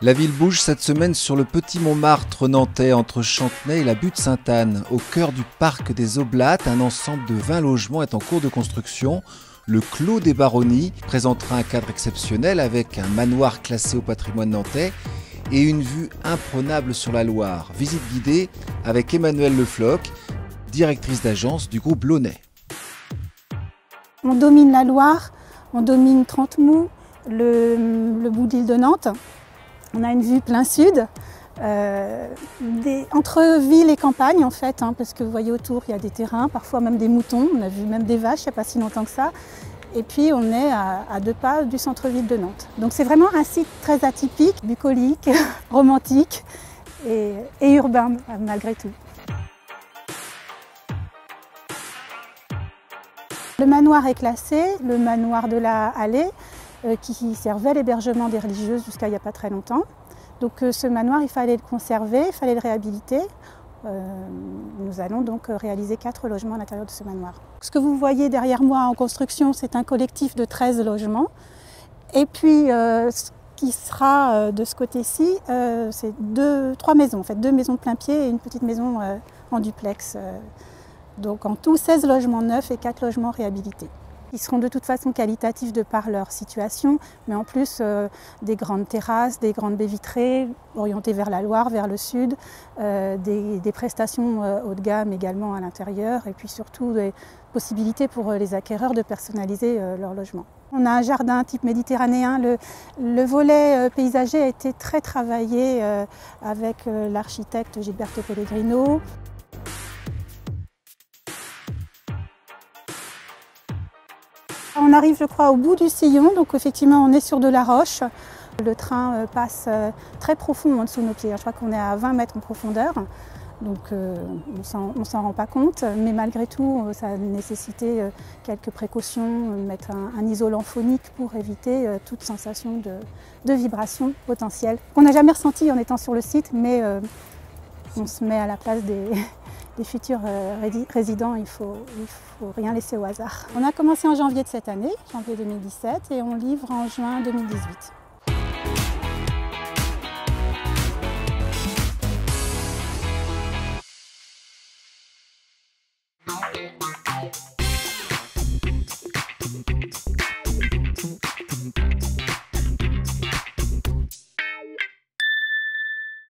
La ville bouge cette semaine sur le petit Montmartre nantais entre Chantenay et la butte Sainte-Anne. Au cœur du parc des Oblates, un ensemble de 20 logements est en cours de construction. Le Clos des Baronnies présentera un cadre exceptionnel avec un manoir classé au patrimoine nantais et une vue imprenable sur la Loire. Visite guidée avec Emmanuelle Lefloc, directrice d'agence du groupe Launay. On domine la Loire, on domine Trente-Mous, le bout de l'île de Nantes. On a une vue plein sud, entre ville et campagne en fait, parce que vous voyez autour il y a des terrains, parfois même des moutons, on a vu même des vaches il n'y a pas si longtemps que ça. Et puis on est à 2 pas du centre-ville de Nantes. Donc c'est vraiment un site très atypique, bucolique, romantique et urbain malgré tout. Le manoir est classé, le manoir de la Allée, qui servait l'hébergement des religieuses jusqu'à il n'y a pas très longtemps. Donc ce manoir, il fallait le conserver, il fallait le réhabiliter. Nous allons donc réaliser 4 logements à l'intérieur de ce manoir. Ce que vous voyez derrière moi en construction, c'est un collectif de 13 logements. Et puis ce qui sera de ce côté-ci, c'est 3 maisons, en fait, 2 maisons de plein pied et une petite maison en duplex. Donc en tout 16 logements neufs et 4 logements réhabilités. Ils seront de toute façon qualitatifs de par leur situation, mais en plus des grandes terrasses, des grandes baies vitrées orientées vers la Loire, vers le sud, des prestations haut de gamme également à l'intérieur et puis surtout des possibilités pour les acquéreurs de personnaliser leur logement. On a un jardin type méditerranéen. Le volet paysager a été très travaillé avec l'architecte Gilberto Pellegrino. On arrive, je crois, au bout du sillon, donc effectivement on est sur de la roche. Le train passe très profond en dessous de nos pieds. Je crois qu'on est à 20 mètres en profondeur, donc on ne s'en rend pas compte, mais malgré tout ça a nécessité quelques précautions, mettre un isolant phonique pour éviter toute sensation de vibration potentielle qu'on n'a jamais ressentie en étant sur le site, mais on se met à la place des futurs résidents, il faut rien laisser au hasard. On a commencé en janvier de cette année, janvier 2017, et on livre en juin 2018.